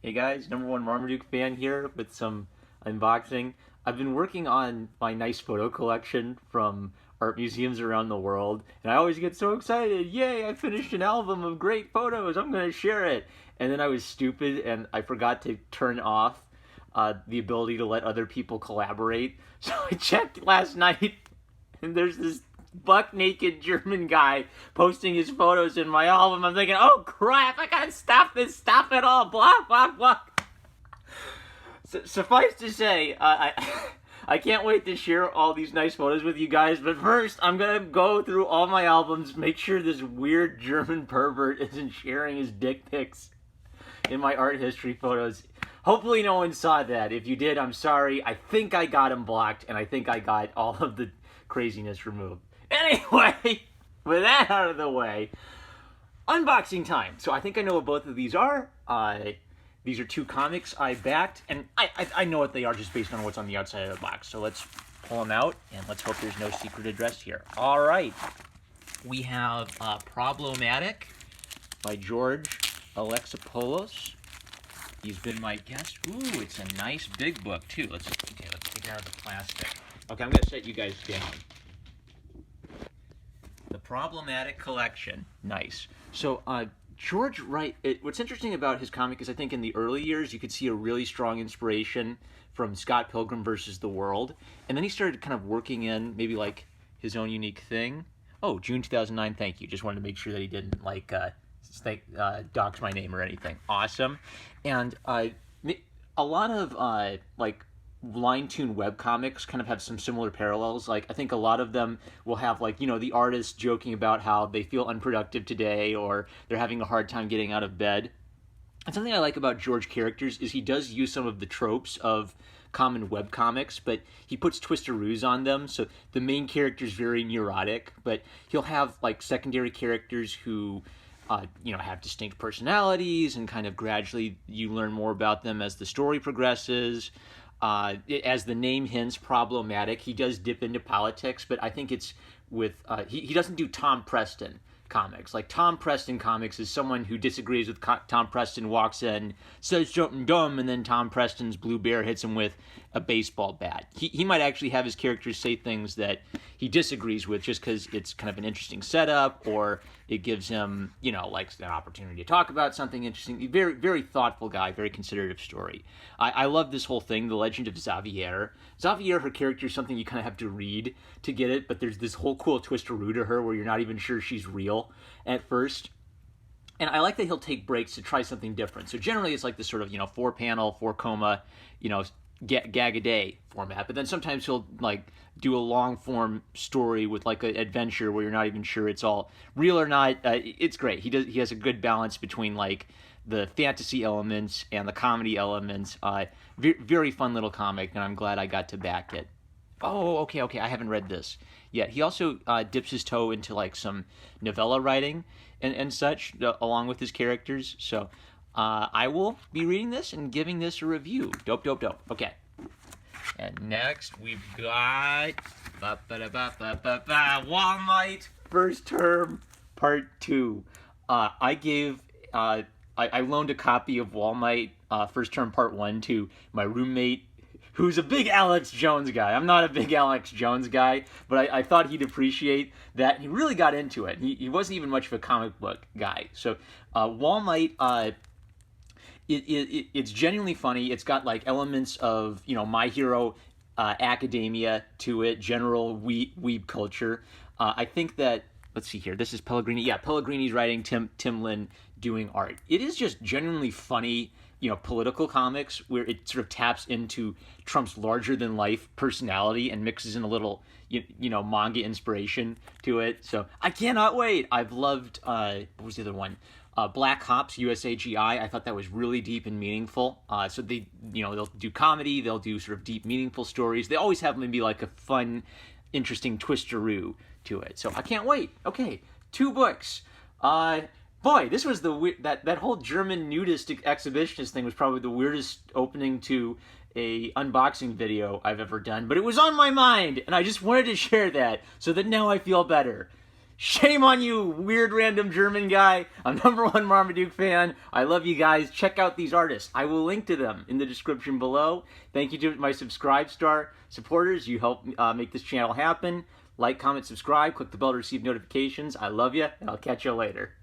Hey guys, #1 Marmaduke fan here with some unboxing. I've been working on my nice photo collection from art museums around the world, and I always get so excited. Yay, I finished an album of great photos. I'm going to share it. And then I was stupid and I forgot to turn off the ability to let other people collaborate. So I checked last night, and there's this buck naked German guy posting his photos in my album. I'm thinking, oh crap, I gotta stop this, stop it all, blah, blah, blah. Suffice to say, I can't wait to share all these nice photos with you guys, but first, I'm gonna go through all my albums, make sure this weird German pervert isn't sharing his dick pics in my art history photos. Hopefully no one saw that. If you did, I'm sorry. I think I got him blocked, and I think I got all of the craziness removed. Anyway, with that out of the way, unboxing time. So I think I know what both of these are. These are two comics I backed, and I know what they are just based on what's on the outside of the box. So let's pull them out, and let's hope there's no secret address here. All right. We have Probl-o-matic by George Alexopoulos. He's been my guest. Ooh, it's a nice big book, too. Let's take it out of the plastic. Okay, I'm going to set you guys down. The Probl-o-matic collection. Nice. So, George Wright, what's interesting about his comic is I think in the early years you could see a really strong inspiration from Scott Pilgrim versus the World. And then he started kind of working in maybe like his own unique thing. Oh, June 2009, thank you. Just wanted to make sure that he didn't like dox my name or anything. Awesome. And a lot of like line tune webcomics kind of have some similar parallels. Like I think a lot of them will have like, you know, the artist joking about how they feel unproductive today or they're having a hard time getting out of bed. And something I like about George characters is he does use some of the tropes of common webcomics, but he puts twisteroos on them. So the main character is very neurotic, but he'll have like secondary characters who have distinct personalities, and kind of gradually you learn more about them as the story progresses. As the name hints, Probl-o-matic, he does dip into politics, but I think it's with, he doesn't do Tom Preston comics. Like Tom Preston comics is someone who disagrees with Tom Preston, walks in, says something dumb, and then Tom Preston's Blue Bear hits him with a baseball bat. He might actually have his characters say things that he disagrees with just because it's kind of an interesting setup, or it gives him, like an opportunity to talk about something interesting. Very, very thoughtful guy, very considerate of story. I love this whole thing, The Legend of Xavier. Xavier, her character is something you kind of have to read to get it, but there's this whole cool twisteroo to her where you're not even sure she's real at first. And I like that he'll take breaks to try something different. So generally it's like this sort of, 4-panel, 4-coma, gag a day format. But then sometimes he'll like do a long form story with like an adventure where you're not even sure it's all real or not. It's great. He has a good balance between like the fantasy elements and the comedy elements. Very fun little comic, and I'm glad I got to back it. Oh, okay, I haven't read this yet. He also dips his toe into like some novella writing and such, along with his characters. So I will be reading this and giving this a review. Dope. Okay. And next we've got Wall Might First Term Part 2. I loaned a copy of Wall Might First Term Part 1 to my roommate, who's a big Alex Jones guy. I'm not a big Alex Jones guy, but I thought he'd appreciate that. He really got into it. He wasn't even much of a comic book guy. So Wall Might, it's genuinely funny. It's got like elements of, My Hero Academia to it, general weeb culture. I think that, let's see here, this is Pellegrini. Yeah, Pellegrini's writing, Tim Lin doing art. It is just genuinely funny, political comics where it sort of taps into Trump's larger-than-life personality and mixes in a little, manga inspiration to it. So I cannot wait. I've loved, what was the other one? Black Hops, USAGI. I thought that was really deep and meaningful. So they, they'll do comedy, they'll do sort of deep, meaningful stories. They always have maybe like a fun, interesting twisteroo to it. So I can't wait. Okay, 2 books. Boy, this was that whole German nudist exhibitionist thing was probably the weirdest opening to a unboxing video I've ever done, but it was on my mind, and I just wanted to share that so that now I feel better. Shame on you, weird random German guy. I'm #1 Marmaduke fan. I love you guys. Check out these artists. I will link to them in the description below. Thank you to my Subscribe Star supporters. You help make this channel happen. Like, comment, subscribe. Click the bell to receive notifications. I love you, and I'll catch you later.